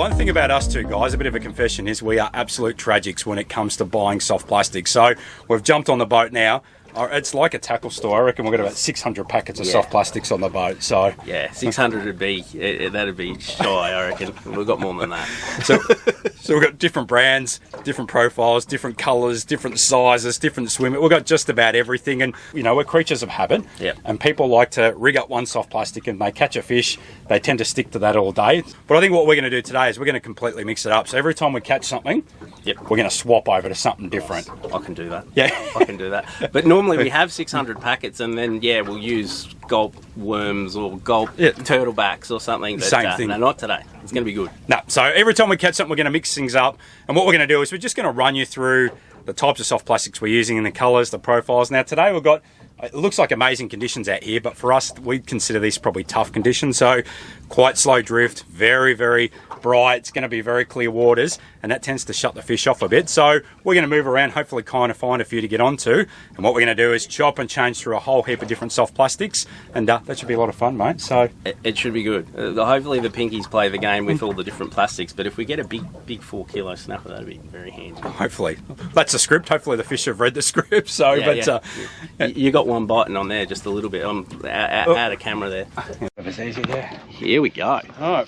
One thing about us two guys, a bit of a confession, is we are absolute tragics when it comes to buying soft plastic. So we've jumped on the boat now. It's like a tackle store. I reckon we've got about 600 packets of soft plastics on the boat. So yeah, 600 would be, that'd be shy, I reckon. We've got more than that. So we've got different brands, different profiles, different colours, different sizes, different swim. We've got just about everything. And, you know, we're creatures of habit. Yep. And people like to rig up one soft plastic and they catch a fish. They tend to stick to that all day. But I think what we're going to do today is we're going to completely mix it up. So every time we catch something, we're going to swap over to something different. I can do that. Yeah. I can do that. But normally we have 600 packets and then, we'll use gulp worms or gulp turtlebacks or something. But, same thing. No, not today. It's going to be good. No, so every time we catch something, we're going to mix things up. And what we're going to do is we're just going to run you through the types of soft plastics we're using and the colours, the profiles. Now, today we've got, it looks like amazing conditions out here, but for us, we consider these probably tough conditions. So quite slow drift, very, very bright. It's going to be very clear waters, and that tends to shut the fish off a bit. So we're going to move around, hopefully kind of find a few to get onto. And what we're going to do is chop and change through a whole heap of different soft plastics, and that should be a lot of fun, mate. So it should be good. Hopefully the pinkies play the game with all the different plastics, but if we get a big 4 kilo snapper, that'd be very handy. Hopefully. That's the script. Hopefully the fish have read the script. So, You got one biting on there just a little bit. I'm out of camera there. It's easy, yeah. Here we go. All right.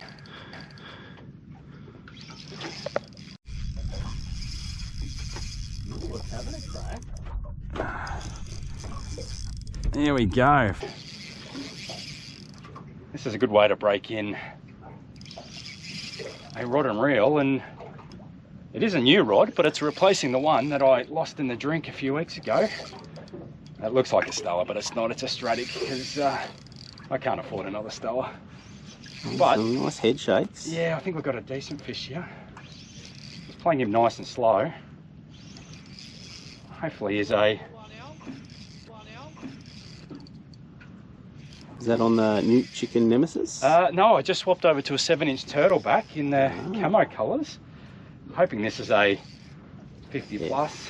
There we go. This is a good way to break in a rod and reel, and it is a new rod, but it's replacing the one that I lost in the drink a few weeks ago. It looks like a Stella, but it's not. It's a Stratic because I can't afford another Stella. But some nice head shakes. Yeah, I think we've got a decent fish here. Just playing him nice and slow. Hopefully he's a... Is that on the Newt Chicken Nemesis? No, I just swapped over to a 7-inch turtleback in the camo colours. Hoping this is a 50 plus.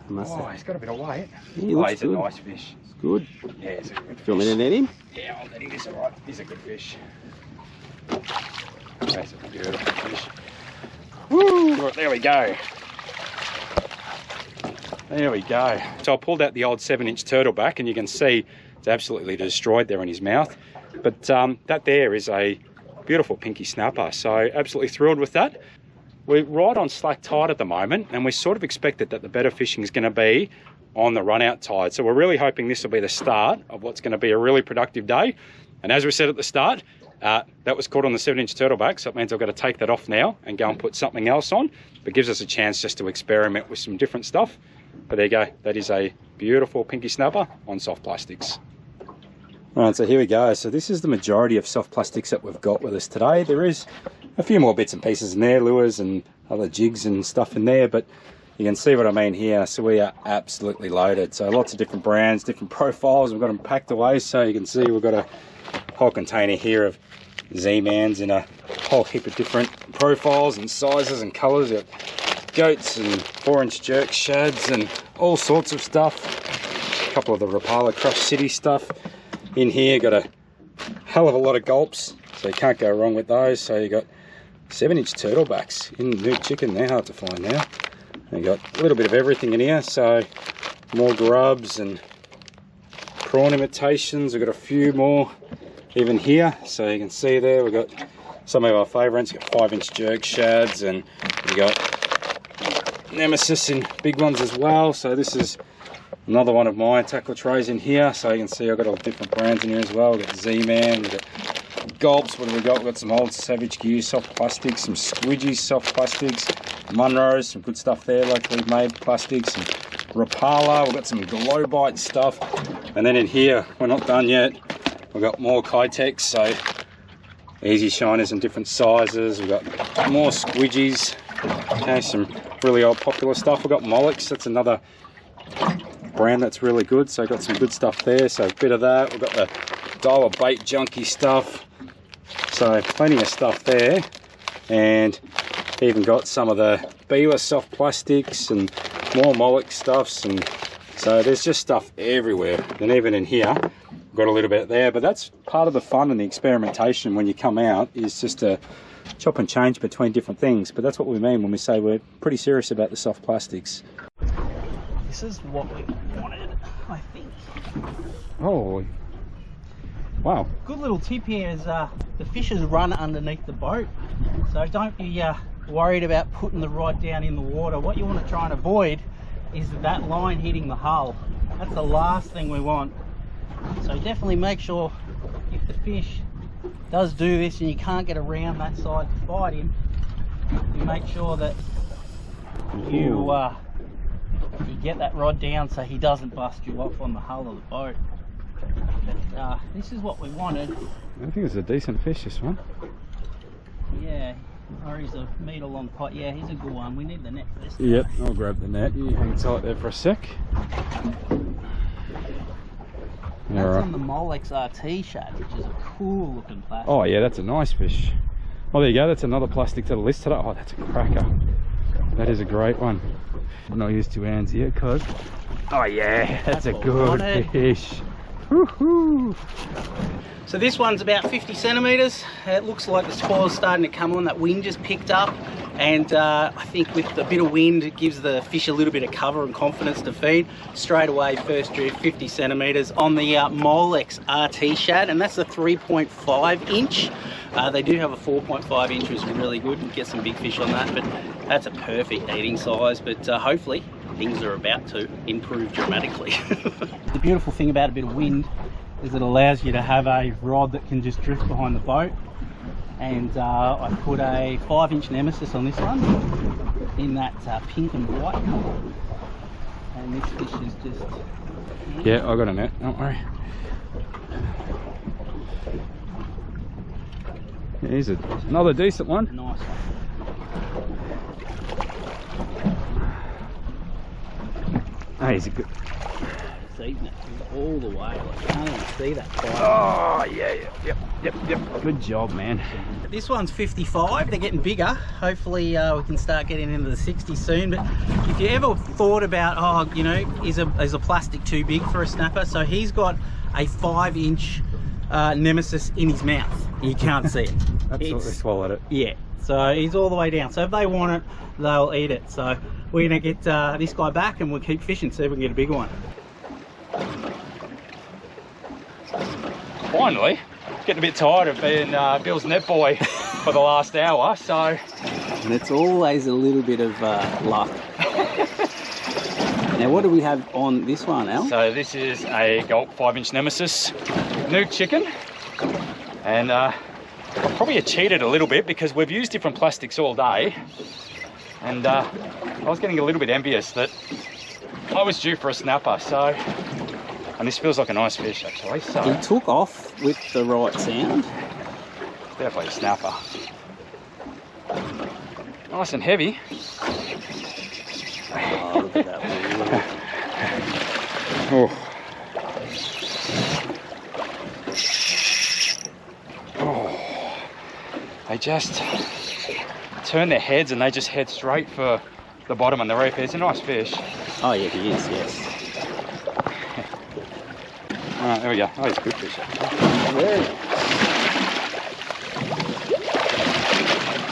He's got a bit of weight. He's a nice fish. It's good. Yeah, he's a good fish. Do you want me to net him? Yeah, I'll net him. He's alright. He's a good fish. That's a beautiful fish. Woo! There we go. There we go. So I pulled out the old 7-inch turtleback, and you can see it's absolutely destroyed there in his mouth. But that there is a beautiful pinky snapper. So absolutely thrilled with that. We're right on slack tide at the moment, and we sort of expected that the better fishing is going to be on the run-out tide. So we're really hoping this will be the start of what's going to be a really productive day. And as we said at the start, that was caught on the 7-inch turtleback, so it means I've got to take that off now and go and put something else on. But it gives us a chance just to experiment with some different stuff. But there you go. That is a beautiful pinky snapper on soft plastics. All right, so here we go. So this is the majority of soft plastics that we've got with us today. There is a few more bits and pieces in there, lures and other jigs and stuff in there, but you can see what I mean here. So we are absolutely loaded. So lots of different brands, different profiles. We've got them packed away, so you can see we've got a whole container here of Zmans in a whole heap of different profiles and sizes and colours. We've got goats and 4-inch jerk shads and all sorts of stuff. A couple of the Rapala Crush City stuff in here. Got a hell of a lot of gulps, so you can't go wrong with those. So you got 7-inch turtlebacks in Newt Chicken. They're hard to find now. You got a little bit of everything in here, so more grubs and prawn imitations. We've got a few more even here, so you can see there we've got some of our favourites. We've got 5-inch jerk shads, and we got Nemesis in big ones as well. So this is another one of my tackle trays in here, so you can see I've got all different brands in here as well. We've got Z-Man, we've got Gulps. What have we got? We've got some old Savage Gear soft plastics, some Squidgees soft plastics, Munros, some good stuff there, locally made plastics, and Rapala. We've got some Globite stuff, and then in here, we're not done yet, we've got more Kietech, so easy shiners in different sizes. We've got more Squidgees, okay, some really old popular stuff. We've got Molix, that's another brand that's really good, so got some good stuff there, so a bit of that. We've got the Daiwa Baitjunkies stuff, so plenty of stuff there, and even got some of the Biwaa soft plastics and more Molix stuffs, and so there's just stuff everywhere. And even in here, we've got a little bit there, but that's part of the fun and the experimentation when you come out, is just to chop and change between different things. But that's what we mean when we say we're pretty serious about the soft plastics. This is what we wanted, I think. Oh, wow. Good little tip here is the fishes run underneath the boat, so don't be worried about putting the rod down in the water. What you want to try and avoid is that line hitting the hull. That's the last thing we want. So definitely make sure, if the fish does do this and you can't get around that side to fight him, you make sure that you get that rod down so he doesn't bust you off on the hull of the boat. But this is what we wanted. I think it's a decent fish, this one. Yeah, or he's a meal on the pot. Yeah, he's a good one. We need the net for this. Yep, I'll grab the net. You hang tight there for a sec. That's on the Molix RT shad, which is a cool looking plastic. Oh yeah, that's a nice fish. Oh, there you go. That's another plastic to the list today. Oh, that's a cracker. That is a great one. I'm not used to hands here, cuz. Oh yeah, that's a good fish. Woohoo! So this one's about 50 centimetres. It looks like the spoil's starting to come on. That wind just picked up, and I think with a bit of wind it gives the fish a little bit of cover and confidence to feed. Straight away, first drift, 50 centimetres on the Molix RT shad, and that's a 3.5 inch. They do have a 4.5 inch, which is really good. You can get some big fish on that, but that's a perfect eating size. But hopefully things are about to improve dramatically. The beautiful thing about a bit of wind is it allows you to have a rod that can just drift behind the boat. And I put a 5-inch nemesis on this one in that pink and white colour. And this fish is just... Yeah, I got a net, don't worry. Yeah, he's another decent one. Nice one. Oh, he's a good... He's eating it all the way. Like, you can't even see that fire. Oh, yeah, yep. Good job, man. This one's 55. They're getting bigger. Hopefully we can start getting into the 60s soon. But if you ever thought about, oh, you know, is a plastic too big for a snapper? So he's got a 5-inch nemesis in his mouth. You can't see it. Absolutely swallowed it. Yeah. So he's all the way down. So if they want it, they'll eat it. So we're going to get this guy back and we'll keep fishing, see if we can get a bigger one. Finally, getting a bit tired of being Bill's net boy for the last hour, so... And it's always a little bit of luck. Now what do we have on this one, Al? So this is a Gulp 5-inch nemesis nuke chicken, and I probably cheated a little bit because we've used different plastics all day, and I was getting a little bit envious that I was due for a snapper, so... And this feels like a nice fish, actually. So he took off with the right sound. Definitely a snapper. Nice and heavy. Oh, look at that one. Oh. They just turn their heads and they just head straight for the bottom and the reef. It's a nice fish. Oh yeah, he is, yes. Alright, there we go. Oh, he's a good fish.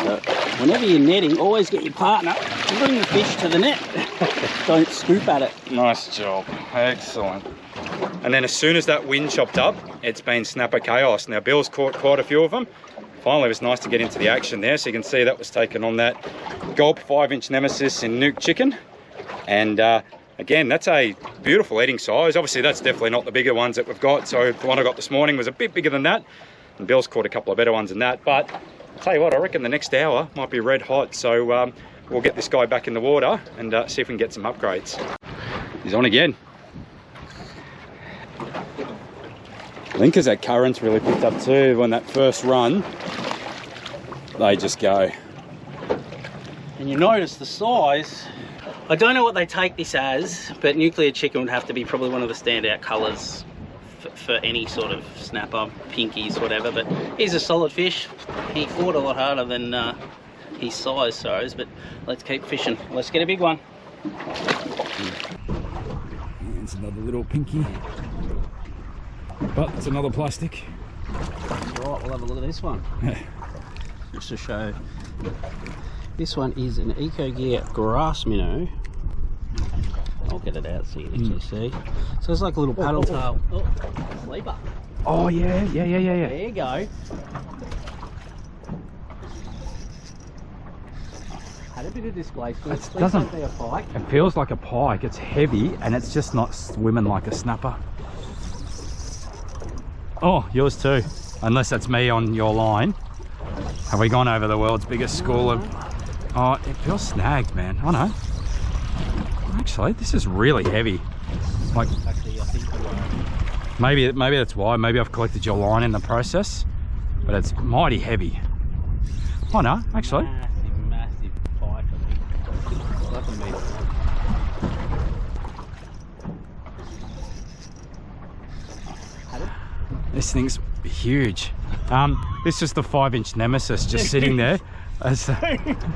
So, whenever you're netting, always get your partner and bring the fish to the net. Don't scoop at it. Nice job. Excellent. And then as soon as that wind chopped up, it's been snapper chaos. Now, Bill's caught quite a few of them. Finally, it was nice to get into the action there. So you can see that was taken on that Gulp 5-inch nemesis in nuke chicken. And again, that's a beautiful eating size. Obviously, that's definitely not the bigger ones that we've got. So the one I got this morning was a bit bigger than that. And Bill's caught a couple of better ones than that. But I'll tell you what, I reckon the next hour might be red hot. So we'll get this guy back in the water and see if we can get some upgrades. He's on again. I think as that current's really picked up too, when that first run, they just go. And you notice the size. I don't know what they take this as, but nuclear chicken would have to be probably one of the standout colours for any sort of snapper, pinkies, whatever. But he's a solid fish. He fought a lot harder than his size shows, but let's keep fishing. Let's get a big one. It's another little pinky. But it's another plastic. Right, we'll have a look at this one. Just to show. This one is an ecogear grass minnow. I'll get it out so you can actually see. So it's like a little paddle tail. Oh, sleeper. Oh yeah. There you go. Had a bit of displacement. It doesn't be a pike. It feels like a pike. It's heavy and it's just not swimming like a snapper. Oh, yours too. Unless that's me on your line. Have we gone over the world's biggest school of... Oh, it feels snagged, man. I know. Actually, this is really heavy. Like, Actually, I think maybe that's why. Maybe I've collected your line in the process, but it's mighty heavy. Oh no, actually. Massive pike. It's like a metre. This thing's huge. This is the 5-inch nemesis just sitting there.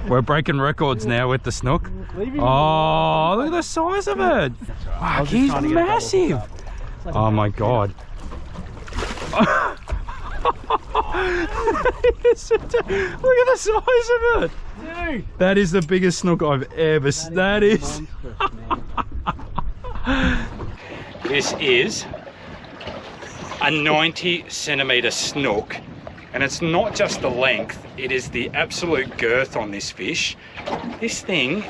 We're breaking records now with the snook. Oh, look at the size of it. Wow, he's massive. Oh my god. Look at the size of it. Dude. That is the biggest snook I've ever seen. That is. This is a 90-centimetre snook, and it's not just the length, it is the absolute girth on this fish. This thing,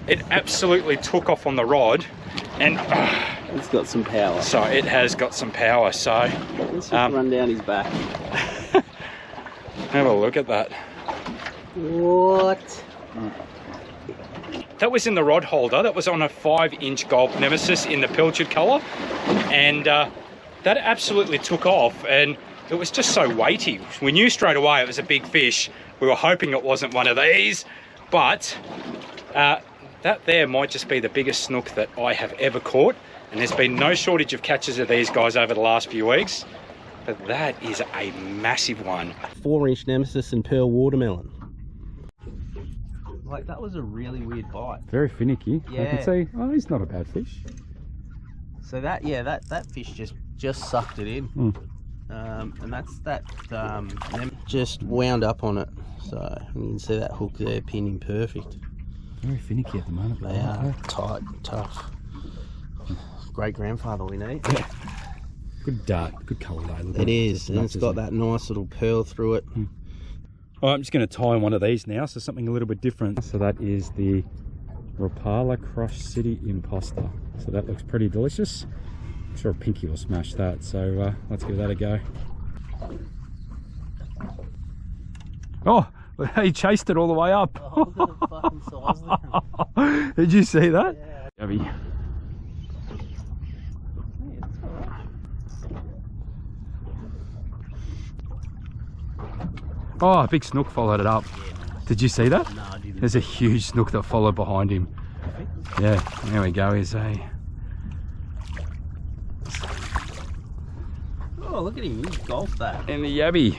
it absolutely took off on the rod, and it's got some power. So it has got some power. So let's just run down his back. Have a look at that. What? That was in the rod holder. That was on a 5-inch Gulp Nemesis in the pilchard colour, and that absolutely took off, and it was just so weighty. We knew straight away it was a big fish. We were hoping it wasn't one of these, but that there might just be the biggest snook that I have ever caught, and there's been no shortage of catches of these guys over the last few weeks, but that is a massive one. 4-inch Nemesis and pearl watermelon. Like, that was a really weird bite. Very finicky. Yeah. I can see, oh, he's not a bad fish. So that, yeah, that fish just sucked it in. And that's that just wound up on it. So you can see that hook there pinning perfect. Very finicky at the moment. They are tight, tough. Great grandfather we need. Yeah. Good dart, good colour though. It is, and it's got that nice little pearl through it. All right, I'm just going to tie one of these now, so something a little bit different. So that is the Rapala Crush City Imposter. So that looks pretty delicious. I'm sure Pinky will smash that, so let's give that a go. Oh, he chased it all the way up. Oh, look at the fucking size of them. Did you see that? Yeah. Heavy. Oh, a big snook followed it up. Did you see that? No, I didn't. There's a huge snook that followed behind him. Yeah, there we go. Here's a... Oh, look at him, he's golfed that. And the yabby.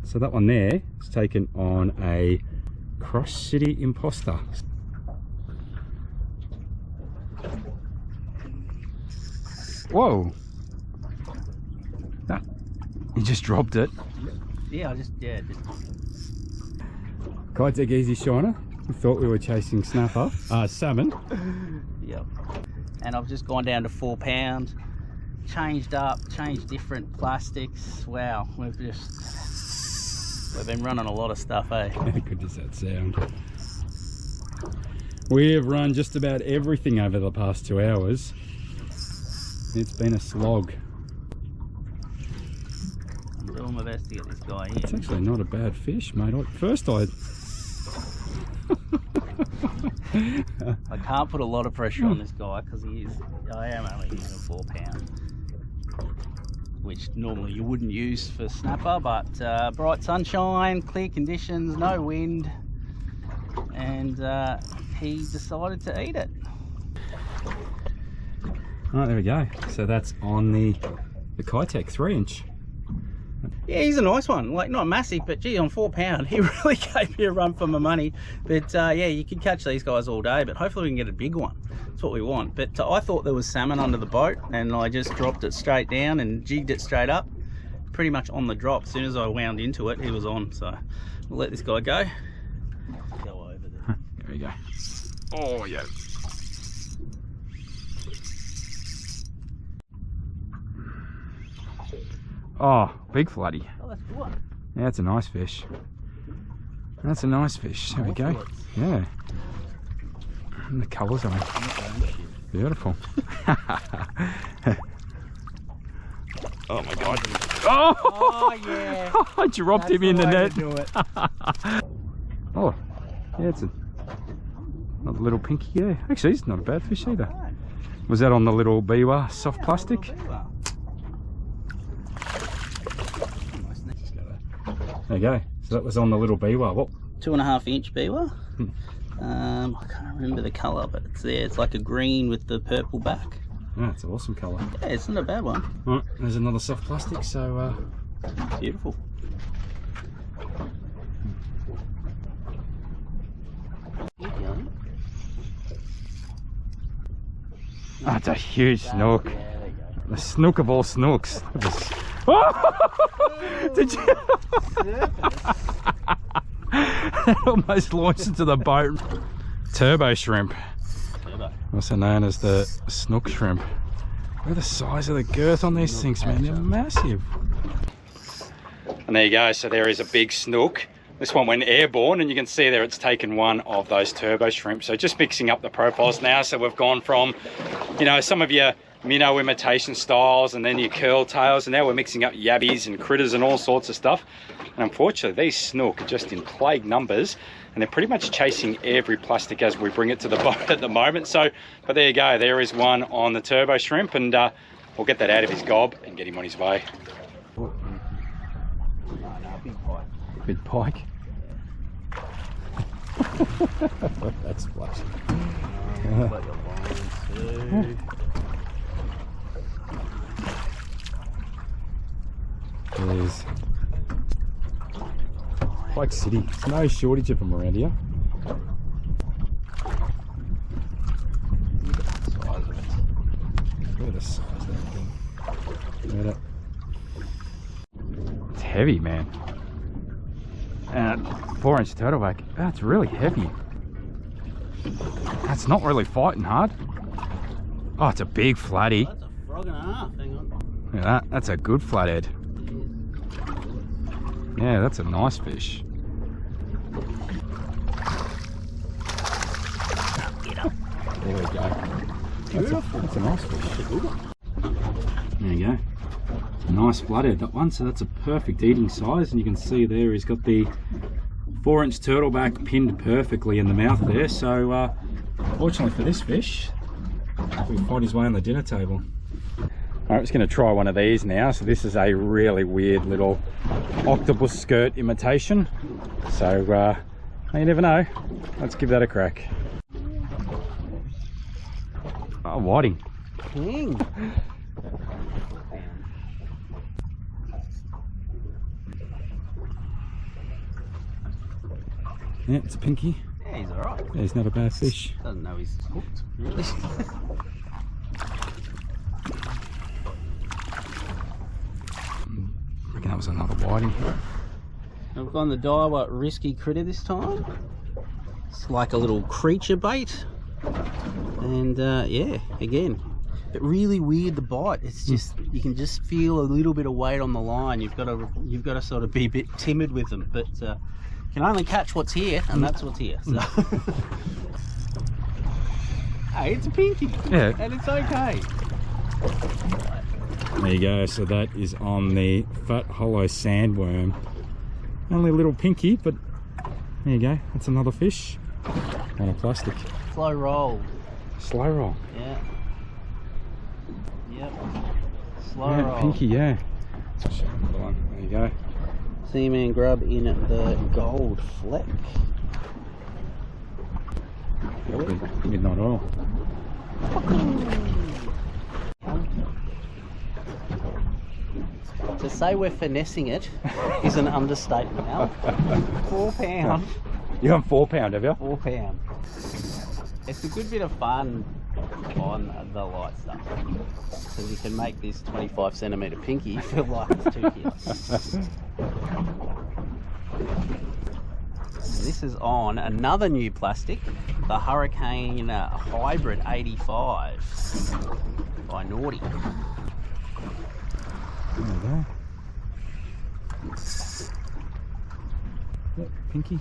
So that one there is taken on a Crush City Imposter. Whoa. That, you just dropped it. Yeah, just Kietech Easy Shiner. We thought we were chasing snapper, salmon. Yep. And I've just gone down to 4 pounds, changed different plastics. Wow, we've been running a lot of stuff, eh? How good does that sound? We have run just about everything over the past 2 hours. It's been a slog. I'm doing my best to get this guy in. It's actually not a bad fish, mate. I can't put a lot of pressure on this guy because I am only using 4 pound, which normally you wouldn't use for snapper, but bright sunshine, clear conditions, no wind, and he decided to eat it. All right, there we go. So that's on the Kietech 3-inch. Yeah, he's a nice one. Like, not massive, but gee, on 4 pound, he really gave me a run for my money. But yeah, you can catch these guys all day, but hopefully we can get a big one. That's what we want. But I thought there was salmon under the boat, and I just dropped it straight down and jigged it straight up. Pretty much on the drop. As soon as I wound into it, he was on. So we'll let this guy go. Go over there. There we go. Oh, yeah. Oh, big floody. Oh, that's good. Yeah, that's a nice fish. That's a nice fish. There we go. Yeah. And the colours on it. Beautiful. Oh my god. Oh yeah. I dropped him in the net. Oh, yeah, it's another little pinky. Yeah, actually, it's not a bad fish either. Was that on the little Biwaa soft plastic? There you go. So that was on the little Biwaa. What? 2.5 inch Biwaa. I can't remember the colour, but it's there. It's like a green with the purple back. Yeah, it's an awesome colour. Yeah, it's not a bad one. Right, there's another soft plastic. So beautiful. That's a huge snook. Yeah, the snook of all snooks. Oh! Did you? Almost launched into the boat. Turbo shrimp. Also known as the snook shrimp. Look at the size of the girth on these things, man. They're massive. And there you go. So there is a big snook. This one went airborne, and you can see there it's taken one of those turbo shrimp. So just mixing up the profiles now. So we've gone from, you know, some of your minnow imitation styles, and then your curl tails, and now we're mixing up yabbies and critters and all sorts of stuff. And unfortunately, these snook are just in plague numbers, and they're pretty much chasing every plastic as we bring it to the boat at the moment. So, but there you go. There is one on the turbo shrimp, and we'll get that out of his gob and get him on his way. Big pike. That's splashing. There's Pike City. There's no shortage of them around here. Look at the size of that thing. Look at it. It's heavy, man. And 4-inch turtleback. That's really heavy. That's not really fighting hard. Oh, it's a big flatty. That's a frog and a half. Hang on. Look at that. That's a good flathead. Yeah, that's a nice fish. There we go. That's a nice fish. There you go. Nice flathead, that one. So that's a perfect eating size, and you can see there he's got the 4-inch turtleback pinned perfectly in the mouth there. So fortunately for this fish, we'll find his way on the dinner table. Alright, I'm just going to try one of these now. So this is a really weird little octopus skirt imitation. So you never know. Let's give that a crack. Oh, whiting. King. Yeah, it's a pinky. Yeah, he's alright. Yeah, he's not a bad fish. Doesn't know he's hooked, really. I reckon that was another whiting. I've gone the Daiwa risky critter this time. It's like a little creature bait. And yeah, again, but really weird the bite. It's just, you can just feel a little bit of weight on the line. You've got to sort of be a bit timid with them, but can only catch what's here, and that's what's here. So. Hey, it's a pinky. Yeah. And it's okay. There you go. So that is on the fat hollow sandworm. Only a little pinky, but there you go. That's another fish on a plastic. Slow roll. Slow roll. Yeah. Yep. Slow Yeah, roll. pinky, yeah. There you go. Seaman grub in the gold fleck. Midnight oil. To say we're finessing it is an understatement, Al. £4. You're on £4, have you? £4. It's a good bit of fun on the light stuff, because you can make this 25cm pinky feel like it's 2 kilos. This is on another new plastic, the Hurricane Hybrid 85 by Naughty. There we go. Yep, pinky.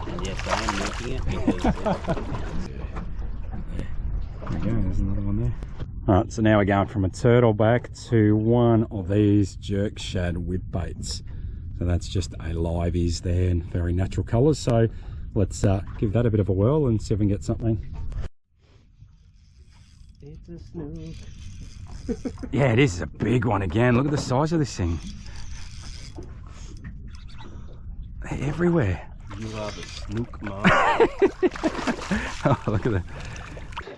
And yes, I am milking it because there we go, there's another one there. Alright, so now we're going from a turtleback to one of these jerk shad whip baits. So that's just a liveys there in very natural colours. So let's give that a bit of a whirl and see if we can get something. it's a snook. Yeah, it is a big one again. Look at the size of this thing. They're everywhere. You are the snook man. Oh, look at that.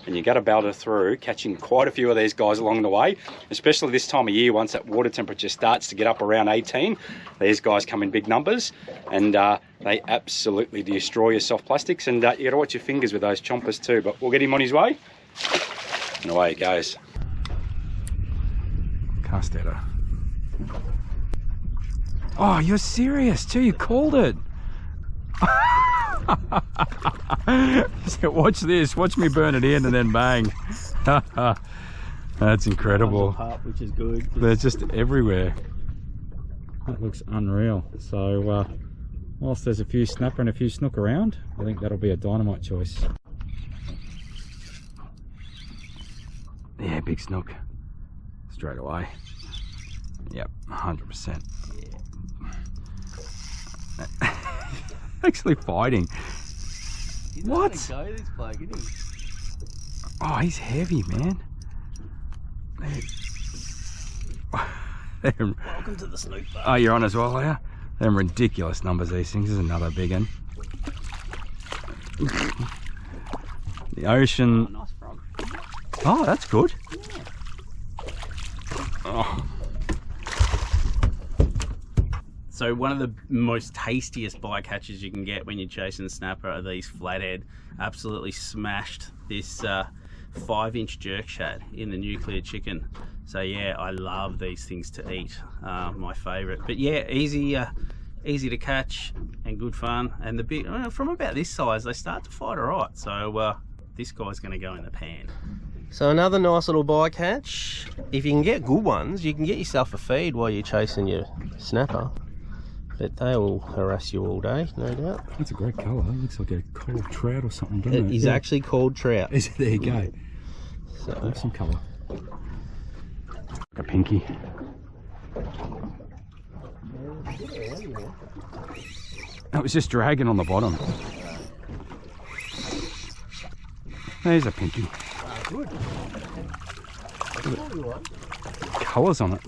And you got to belter through, catching quite a few of these guys along the way, especially this time of year. Once that water temperature starts to get up around 18, these guys come in big numbers, and they absolutely destroy your soft plastics. And you got to watch your fingers with those chompers too. But we'll get him on his way, and away he goes. Cast out. Oh, you're serious too? You called it. So watch this, watch me burn it in and then bang. That's incredible. Apart, which is good. They're just everywhere. That looks unreal. So whilst there's a few snapper and a few snook around, I think that'll be a dynamite choice. Yeah, big snook. Straight away. Yep, 100%. Yeah. Actually fighting. He's what? Go, this bloke, isn't he? Oh, he's heavy, man. Welcome to the snook bar. Oh, you're on as well, are you? Them ridiculous numbers, these things. This is another big one. The ocean. Oh, nice frog. Oh, that's good. Yeah. Oh. So one of the most tastiest bycatches you can get when you're chasing snapper are these flathead. Absolutely smashed this 5-inch jerk shad in the nuclear chicken. So yeah, I love these things to eat. My favourite. But yeah, easy to catch and good fun. And the big, from about this size, they start to fight alright. So this guy's going to go in the pan. So another nice little bycatch. If you can get good ones, you can get yourself a feed while you're chasing your snapper. But they will harass you all day, no doubt. That's a great colour. It looks like a coral trout or something, doesn't it? It is actually called trout. Is it? There you go. So, Awesome colour. Like a pinky. That was just dragging on the bottom. There's a pinky. good. Colours on it.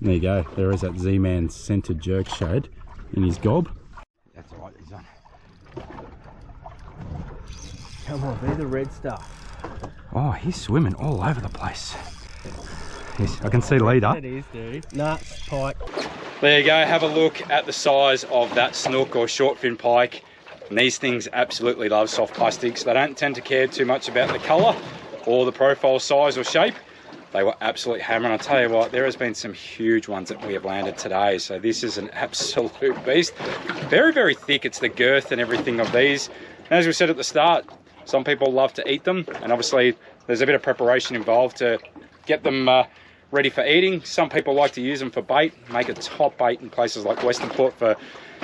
There you go. There is that Zmans scented jerk shad in his gob. That's all right, he's on. Come on, be the red stuff. Oh, he's swimming all over the place. Yes, I can see leader. It is, dude. Nuts, pike. There you go. Have a look at the size of that snook or shortfin pike. And these things absolutely love soft plastics. They don't tend to care too much about the colour or the profile size or shape. They were absolutely hammering. I'll tell you what, there has been some huge ones that we have landed today. So this is an absolute beast. Very, very thick. It's the girth and everything of these. And as we said at the start, some people love to eat them. And obviously there's a bit of preparation involved to get them ready for eating. Some people like to use them for bait, make a top bait in places like Western Port for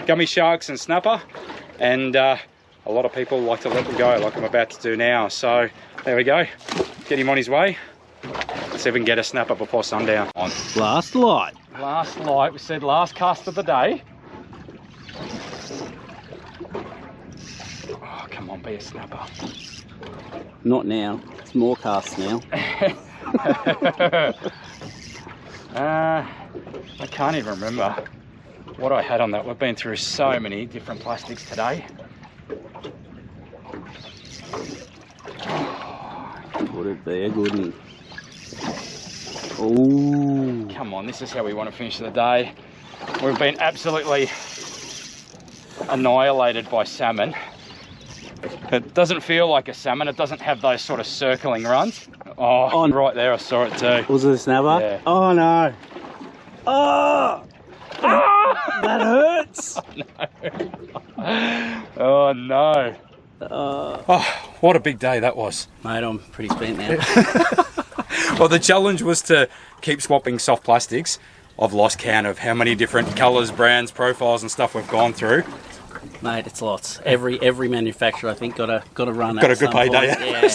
gummy sharks and snapper. And a lot of people like to let them go like I'm about to do now. So there we go. Get him on his way. Let's see if we can get a snapper before sundown. On. Last light. Last light, we said last cast of the day. Oh, come on, be a snapper. Not now. It's more casts now. I can't even remember what I had on that. We've been through so many different plastics today. Would it be a good one? Ooh. Come on, this is how we want to finish the day. We've been absolutely annihilated by salmon. It doesn't feel like a salmon. It doesn't have those sort of circling runs. Oh, right there, I saw it too. Was it a snapper? Yeah. Oh no. Oh! That hurts. Oh no. Oh, what a big day that was. Mate, I'm pretty spent now. Well, the challenge was to keep swapping soft plastics. I've lost count of how many different colours, brands, profiles and stuff we've gone through. Mate, it's lots. Every manufacturer, I think, got a run. Got a good payday. Yeah.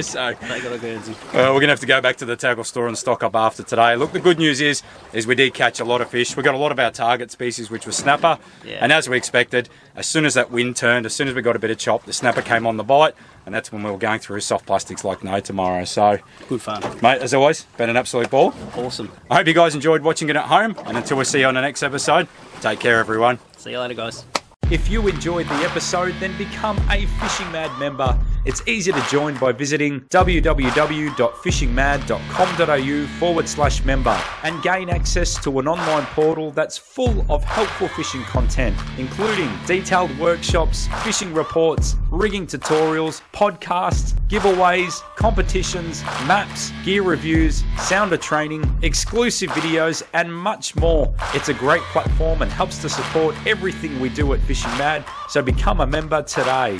So, they got a Guernsey. we're going to have to go back to the tackle store and stock up after today. Look, the good news is we did catch a lot of fish. We got a lot of our target species, which was snapper. Yeah. And as we expected, as soon as that wind turned, as soon as we got a bit of chop, the snapper came on the bite. And that's when we were going through soft plastics like no tomorrow. So, Good fun. mate, as always, been an absolute ball. Awesome. I hope you guys enjoyed watching it at home. And until we see you on the next episode, take care, everyone. See you later, guys. If you enjoyed the episode, then become a FishingMad member. It's easy to join by visiting www.fishingmad.com.au/member and gain access to an online portal that's full of helpful fishing content, including detailed workshops, fishing reports, rigging tutorials, podcasts, giveaways, competitions, maps, gear reviews, sounder training, exclusive videos, and much more. It's a great platform and helps to support everything we do at FishingMad, so become a member today.